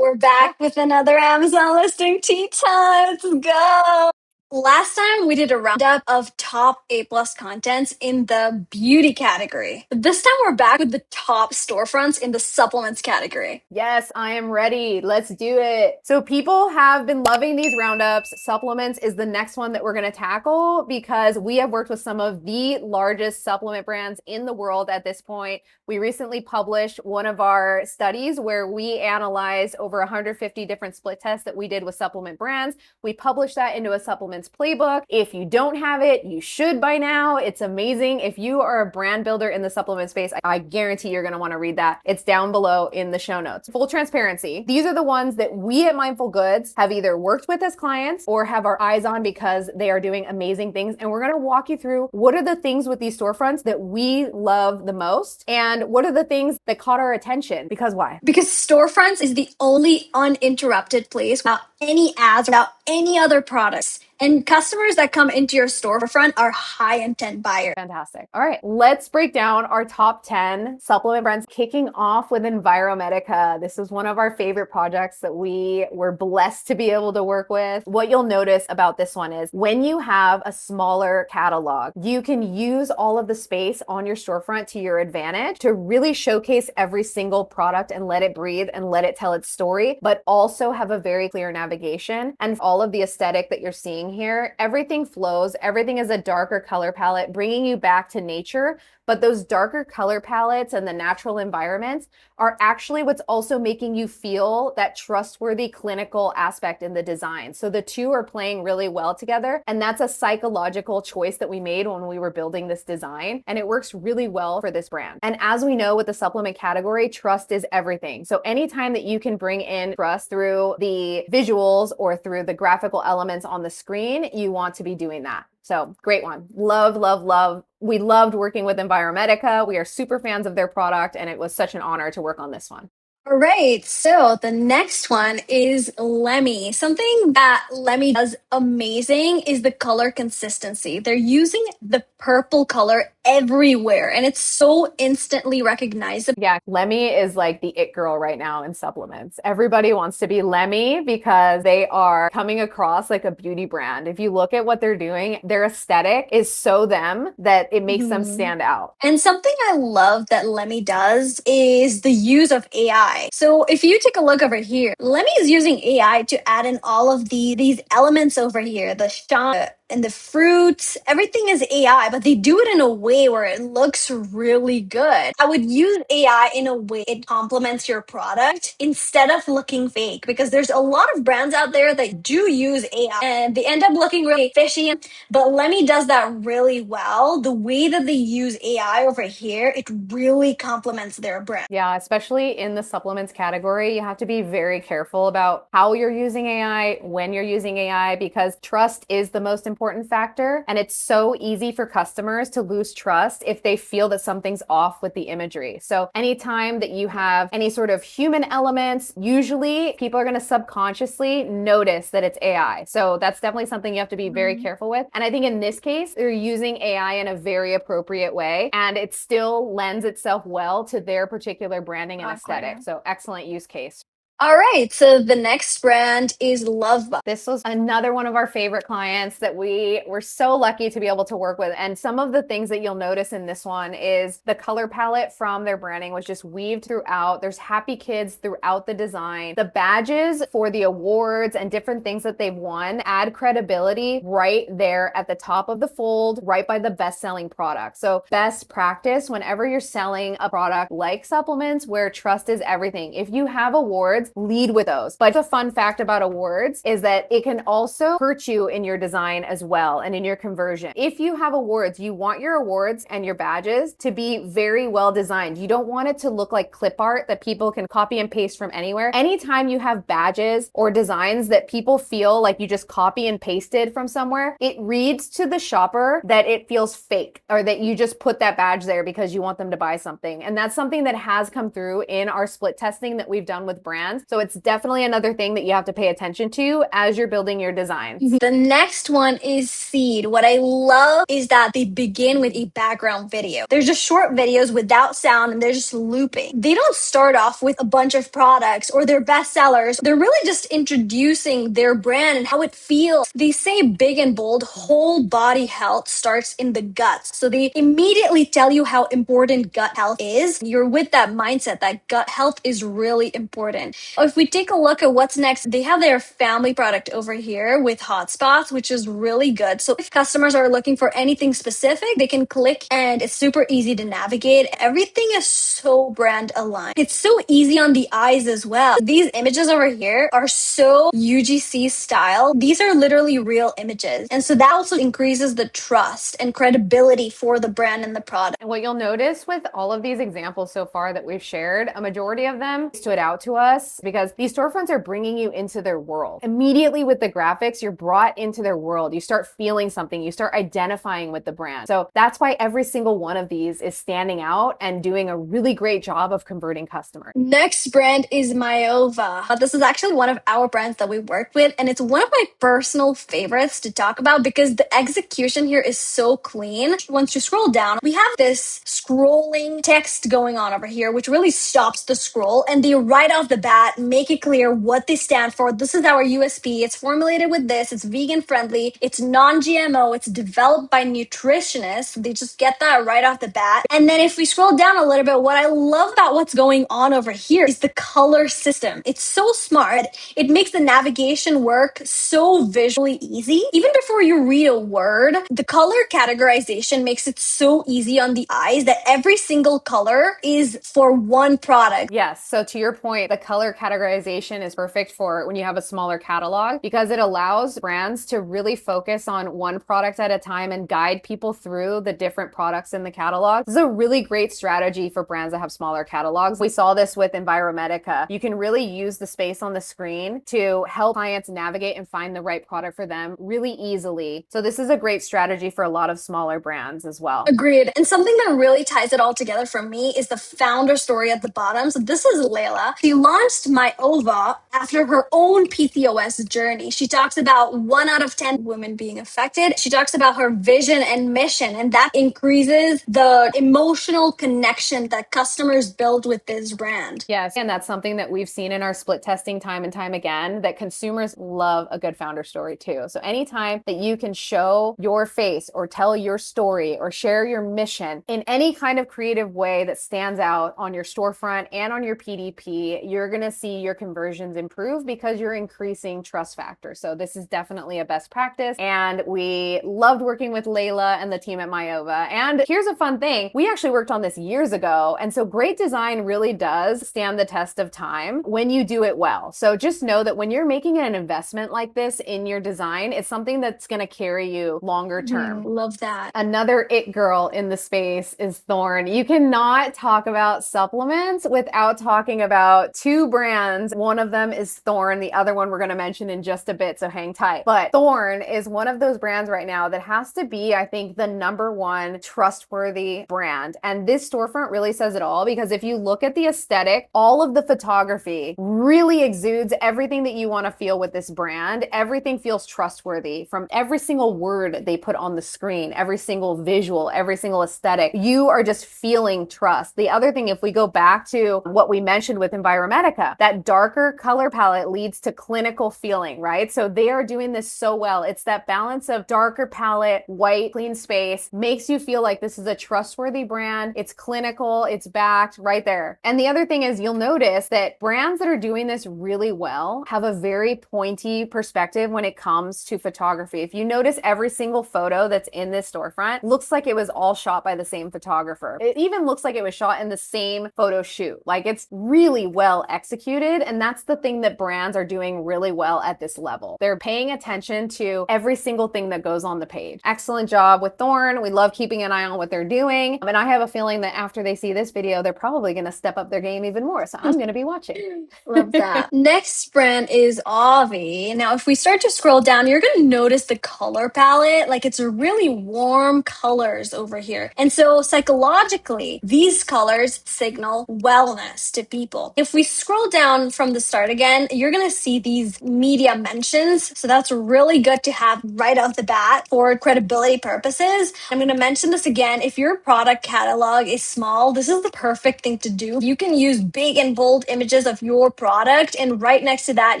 We're back with another Amazon listing tea time. Let's go. Last time we did a roundup of top A+ contents in the beauty category. But this time we're back with the top storefronts in the supplements category. Yes, I am ready. Let's do it. So people have been loving these roundups. Supplements is the next one that we're going to tackle because we have worked with some of the largest supplement brands in the world at this point. We recently published one of our studies where we analyzed over 150 different split tests that we did with supplement brands. We published that into a supplements playbook. If you don't have it, you should by now. It's amazing. If you are a brand builder in the supplement space, I guarantee you're going to want to read that. It's down below in the show notes. Full transparency. These are the ones that we at Mindful Goods have either worked with as clients or have our eyes on because they are doing amazing things. And we're going to walk you through what are the things with these storefronts that we love the most and what are the things that caught our attention. Because why? Because storefronts is the only uninterrupted place without any ads, without any other products. And customers that come into your storefront are high intent buyers. Fantastic. All right, let's break down our top 10 supplement brands, kicking off with Enviromedica. This is one of our favorite projects that we were blessed to be able to work with. What you'll notice about this one is when you have a smaller catalog, you can use all of the space on your storefront to your advantage to really showcase every single product and let it breathe and let it tell its story, but also have a very clear navigation and all of the aesthetic that you're seeing here. Everything flows. Everything is a darker color palette, bringing you back to nature. But those darker color palettes and the natural environments are actually what's also making you feel that trustworthy clinical aspect in the design. So the two are playing really well together. And that's a psychological choice that we made when we were building this design. And it works really well for this brand. And as we know with the supplement category, trust is everything. So anytime that you can bring in trust through the visuals or through the graphical elements on the screen, you want to be doing that. So great one. Love, love, love. We loved working with Enviromedica. We are super fans of their product, and it was such an honor to work on this one. All right, so the next one is Lemme. Something that Lemme does amazing is the color consistency. They're using the purple color everywhere, and it's so instantly recognizable. Yeah, Lemme is like the it girl right now in supplements. Everybody wants to be Lemme because they are coming across like a beauty brand. If you look at what they're doing, their aesthetic is so them that it makes them stand out. And something I love that Lemme does is the use of AI. So if you take a look over here, Lemme is using AI to add in all of these elements over here, the shine and the fruits, everything is AI, but they do it in a way where it looks really good. I would use AI in a way it complements your product instead of looking fake, because there's a lot of brands out there that do use AI and they end up looking really fishy, but Lemme does that really well. The way that they use AI over here, it really complements their brand. Yeah, especially in the supplements category, you have to be very careful about how you're using AI, when you're using AI, because trust is the most important factor. And it's so easy for customers to lose trust if they feel that something's off with the imagery. So anytime that you have any sort of human elements, usually people are going to subconsciously notice that it's AI. So that's definitely something you have to be very careful with. And I think in this case, they're using AI in a very appropriate way, and it still lends itself well to their particular branding and aesthetic. So excellent use case. All right, so the next brand is LoveBug. This was another one of our favorite clients that we were so lucky to be able to work with. And some of the things that you'll notice in this one is the color palette from their branding was just weaved throughout. There's happy kids throughout the design. The badges for the awards and different things that they've won add credibility right there at the top of the fold, right by the best-selling product. So best practice whenever you're selling a product like supplements where trust is everything. If you have awards, lead with those. But the fun fact about awards is that it can also hurt you in your design as well and in your conversion. If you have awards, you want your awards and your badges to be very well designed. You don't want it to look like clip art that people can copy and paste from anywhere. Anytime you have badges or designs that people feel like you just copy and pasted from somewhere, it reads to the shopper that it feels fake or that you just put that badge there because you want them to buy something. And that's something that has come through in our split testing that we've done with brands. brands. So it's definitely another thing that you have to pay attention to as you're building your designs. The next one is Seed. What I love is that they begin with a background video. They're just short videos without sound and they're just looping. They don't start off with a bunch of products or their best sellers. They're really just introducing their brand and how it feels. They say big and bold, whole body health starts in the guts. So they immediately tell you how important gut health is. You're with that mindset that gut health is really important. If we take a look at what's next, they have their family product over here with hotspots, which is really good. So if customers are looking for anything specific, they can click and it's super easy to navigate. Everything is so brand aligned. It's so easy on the eyes as well. These images over here are so UGC style. These are literally real images. And so that also increases the trust and credibility for the brand and the product. And what you'll notice with all of these examples so far that we've shared, a majority of them stood out to us because these storefronts are bringing you into their world. Immediately with the graphics, you're brought into their world. You start feeling something. You start identifying with the brand. So that's why every single one of these is standing out and doing a really great job of converting customers. Next brand is Myova. This is actually one of our brands that we work with, and it's one of my personal favorites to talk about because the execution here is so clean. Once you scroll down, we have this scrolling text going on over here, which really stops the scroll, and they right off the bat make it clear what they stand for. This is our USP. It's formulated with this. It's vegan friendly. It's non-GMO. It's developed by nutritionists. They just get that right off the bat. And then if we scroll down a little bit, what I love about what's going on over here is the color system. It's so smart. It makes the navigation work so visually easy. Even before you read a word, the color categorization makes it so easy on the eyes that every single color is for one product. Yes. So to your point, the color categorization is perfect for when you have a smaller catalog because it allows brands to really focus on one product at a time and guide people through the different products in the catalog. This is a really great strategy for brands that have smaller catalogs. We saw this with Enviromedica. You can really use the space on the screen to help clients navigate and find the right product for them really easily. So this is a great strategy for a lot of smaller brands as well. Agreed. And something that really ties it all together for me is the founder story at the bottom. So this is Layla. She launched Myova after her own PCOS journey. She talks about 1 out of 10 women being affected. She talks about her vision and mission, and that increases the emotional connection that customers build with this brand. Yes, and that's something that we've seen in our split testing time and time again, that consumers love a good founder story too. So anytime that you can show your face or tell your story or share your mission in any kind of creative way that stands out on your storefront and on your PDP, you're going to see your conversions improve because you're increasing trust factor. So this is definitely a best practice. And we loved working with Layla and the team at Myova. And here's a fun thing. We actually worked on this years ago. And so great design really does stand the test of time when you do it well. So just know that when you're making an investment like this in your design, it's something that's going to carry you longer term. Love that. Another it girl in the space is Thorne. You cannot talk about supplements without talking about two brands. One of them is Thorne. The other one we're going to mention in just a bit, so hang tight. But Thorne is one of those brands right now that has to be, I think, the #1 trustworthy brand. And this storefront really says it all because if you look at the aesthetic, all of the photography really exudes everything that you want to feel with this brand. Everything feels trustworthy from every single word they put on the screen, every single visual, every single aesthetic. You are just feeling trust. The other thing, if we go back to what we mentioned with Enviromedica, that darker color palette leads to clinical feeling, right? So they are doing this so well. It's that balance of darker palette, white, clean space, makes you feel like this is a trustworthy brand. It's clinical, it's backed right there. And the other thing is you'll notice that brands that are doing this really well have a very pointy perspective when it comes to photography. If you notice, every single photo that's in this storefront looks like it was all shot by the same photographer. It even looks like it was shot in the same photo shoot. Like, it's really well executed. And that's the thing that brands are doing really well at this level. They're paying attention to every single thing that goes on the page. Excellent job with Thorne. We love keeping an eye on what they're doing. And I have a feeling that after they see this video, they're probably going to step up their game even more. So I'm going to be watching. Love that. Next brand is Ovii. Now, if we start to scroll down, you're going to notice the color palette. Like, it's really warm colors over here. And so psychologically, these colors signal wellness to people. If we scroll scroll down from the start again, you're going to see these media mentions. So that's really good to have right off the bat for credibility purposes. I'm going to mention this again. If your product catalog is small, this is the perfect thing to do. You can use big and bold images of your product, and right next to that,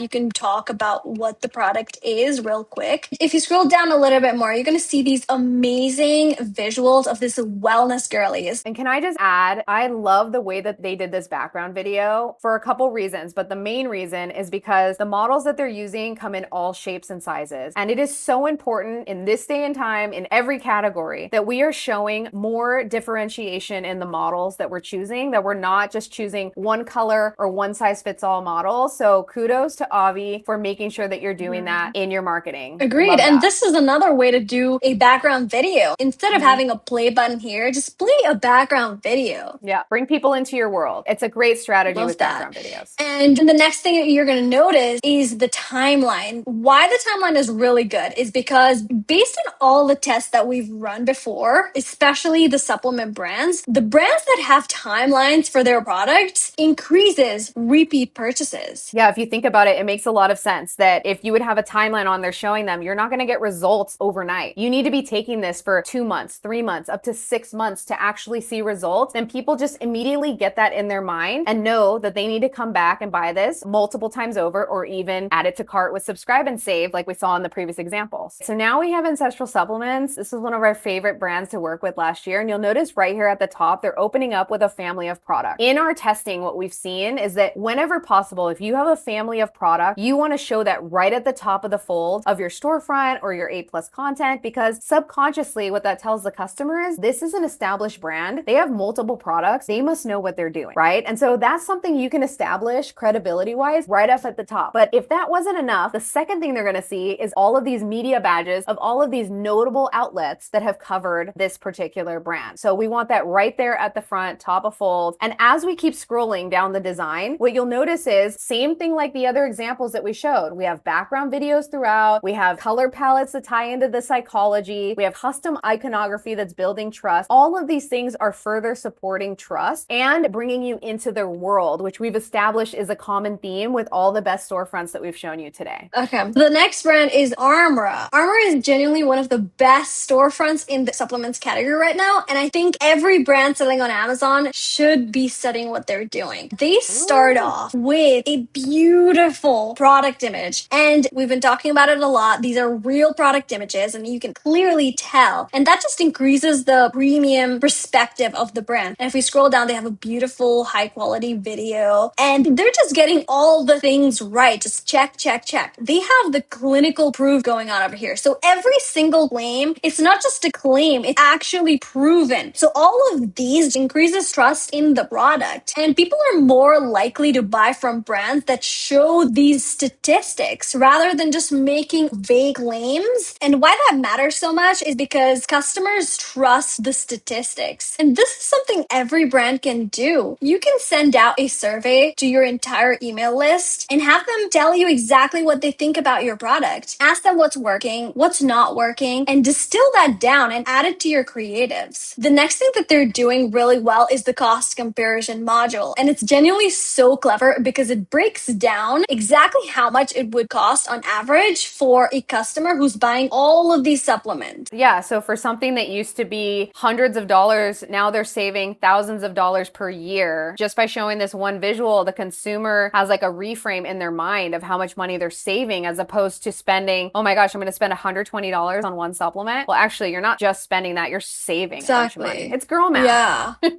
you can talk about what the product is real quick. If you scroll down a little bit more, you're going to see these amazing visuals of this wellness girlies. And can I just add, I love the way that they did this background video for a couple reasons, but the main reason is because the models that they're using come in all shapes and sizes. And it is so important in this day and time in every category that we are showing more differentiation in the models that we're choosing, that we're not just choosing one color or one size fits all model. So kudos to Ovii for making sure that you're doing that in your marketing. Agreed. And this is another way to do a background video. Instead of having a play button here, just play a background video. Yeah, bring people into your world. It's a great strategy with background videos. And the next thing that you're going to notice is the timeline. Why the timeline is really good is because based on all the tests that we've run before, especially the supplement brands, the brands that have timelines for their products increases repeat purchases. Yeah, if you think about it, it makes a lot of sense that if you would have a timeline on there showing them, you're not going to get results overnight. You need to be taking this for 2 months, 3 months, up to 6 months to actually see results. And people just immediately get that in their mind and know that they need to come back and buy this multiple times over, or even add it to cart with subscribe and save like we saw in the previous examples. So now we have Ancestral Supplements. This is one of our favorite brands to work with last year. And you'll notice right here at the top, they're opening up with a family of products. In our testing, what we've seen is that whenever possible, if you have a family of product, you want to show that right at the top of the fold of your storefront or your A+ content, because subconsciously what that tells the customer is this is an established brand. They have multiple products. They must know what they're doing, right? And so that's something you can establish credibility wise right up at the top. But if that wasn't enough, the second thing they're going to see is all of these media badges of all of these notable outlets that have covered this particular brand. So we want that right there at the front, top of fold. And as we keep scrolling down the design, what you'll notice is same thing like the other examples that we showed. We have background videos throughout. We have color palettes that tie into the psychology. We have custom iconography that's building trust. All of these things are further supporting trust and bringing you into their world, which we've established is a common theme with all the best storefronts that we've shown you today. Okay. The next brand is Armra. Armra is genuinely one of the best storefronts in the supplements category right now. And I think every brand selling on Amazon should be studying what they're doing. They start off with a beautiful product image. And we've been talking about it a lot. These are real product images and you can clearly tell. And that just increases the premium perspective of the brand. And if we scroll down, they have a beautiful high quality video and they're just getting all the things right. Just check, check, check. They have the clinical proof going on over here. So every single claim, it's not just a claim, it's actually proven. So all of these increases trust in the product and people are more likely to buy from brands that show these statistics rather than just making vague claims. And why that matters so much is because customers trust the statistics. And this is something every brand can do. You can send out a survey to your entire email list and have them tell you exactly what they think about your product. Ask them what's working, what's not working, and distill that down and add it to your creatives. The next thing that they're doing really well is the cost comparison module. And it's genuinely so clever because it breaks down exactly how much it would cost on average for a customer who's buying all of these supplements. Yeah, so for something that used to be hundreds of dollars, now they're saving thousands of dollars per year. Just by showing this one visual, the consumer has like a reframe in their mind of how much money they're saving as opposed to spending, oh my gosh, I'm going to spend $120 on one supplement. Well, actually, you're not just spending that, you're saving a bunch of money. It's girl math. Yeah.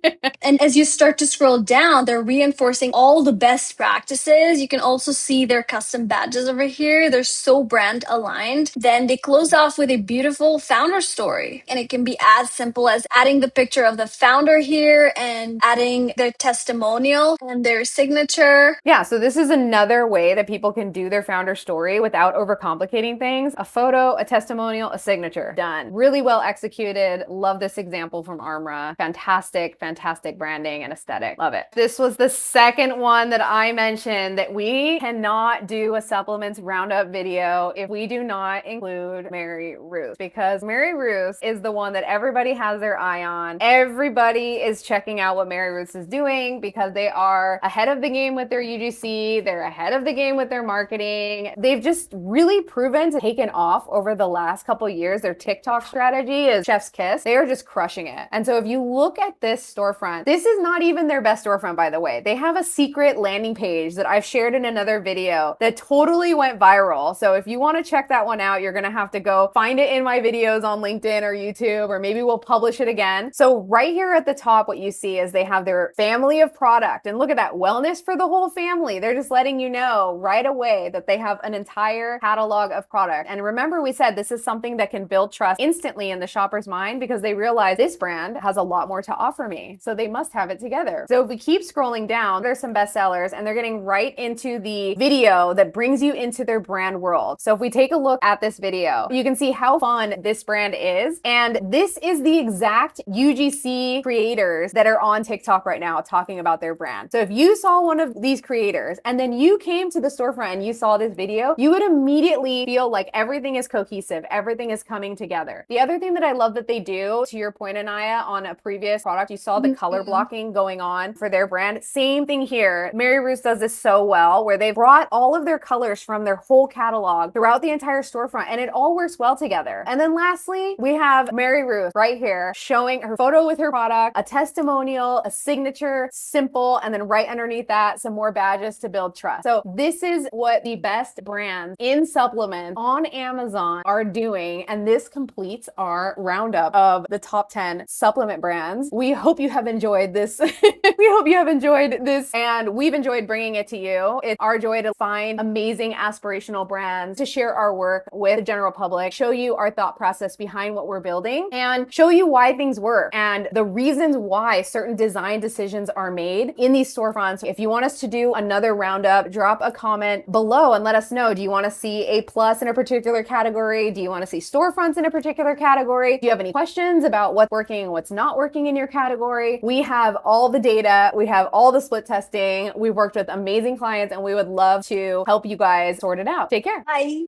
And as you start to scroll down, they're reinforcing all the best practices. You can also see their custom badges over here. They're so brand aligned. Then they close off with a beautiful founder story. And it can be as simple as adding the picture of the founder here and adding their testimonial and their signature. Yeah, so this is another way that people can do their founder story without overcomplicating things. A photo, a testimonial, a signature. Done. Really well executed. Love this example from Armra. Fantastic, fantastic branding and aesthetic. Love it. This was the second one that I mentioned that we cannot do a supplements roundup video if we do not include Mary Ruth, because Mary Ruth is the one that everybody has their eye on. Everybody is checking out what Mary Ruth is doing because they are ahead of the game with their UGC. They're ahead of the game with their marketing. They've just really proven to taken off over the last couple years. Their TikTok strategy is chef's kiss. They are just crushing it. And so if you look at this storefront, this is not even their best storefront, by the way. They have a secret landing page that I've shared in another video that totally went viral. So if you want to check that one out, you're going to have to go find it in my videos on LinkedIn or YouTube, or maybe we'll publish it again. So right here at the top, what you see is they have their family of product, and look at that, wellness for the whole family. They're just letting you know right away that they have an entire catalog of product. And remember, we said this is something that can build trust instantly in the shopper's mind because they realize this brand has a lot more to offer me, so they must have it together. So if we keep scrolling down, there's some bestsellers, and they're getting right into the video that brings you into their brand world. So if we take a look at this video, you can see how fun this brand is. And this is the exact UGC creators that are on TikTok right now talking about their brand. So if you saw one of these creators and then you came to the storefront and you saw this video, you would immediately feel like everything is cohesive, everything is coming together. The other thing that I love that they do, to your point, Anaya, on a previous product, you saw the color blocking going on for their brand. Same thing here. Mary Ruth does this so well, where they've brought all of their colors from their whole catalog throughout the entire storefront, and it all works well together. And then lastly, we have Mary Ruth right here showing her photo with her product, a testimonial, a signature, simple, and then right underneath that, some more badges to build trust. So this is what the best brands in supplements on Amazon are doing, and this completes our roundup of the top 10 supplement brands. We hope you have enjoyed this. We hope you have enjoyed this, and we've enjoyed bringing it to you. It's our joy to find amazing aspirational brands, to share our work with the general public, show you our thought process behind what we're building, and show you why things work and the reasons why certain design decisions are made in these storefronts. If you want us to do another roundup, drop a comment below and let us know. Do you want to see A+ in a particular category? Do you want to see storefronts in a particular category? Do you have any questions about what's working and what's not working in your category? We have all the data. We have all the split testing. We've worked with amazing clients, and we would love to help you guys sort it out. Take care. Bye.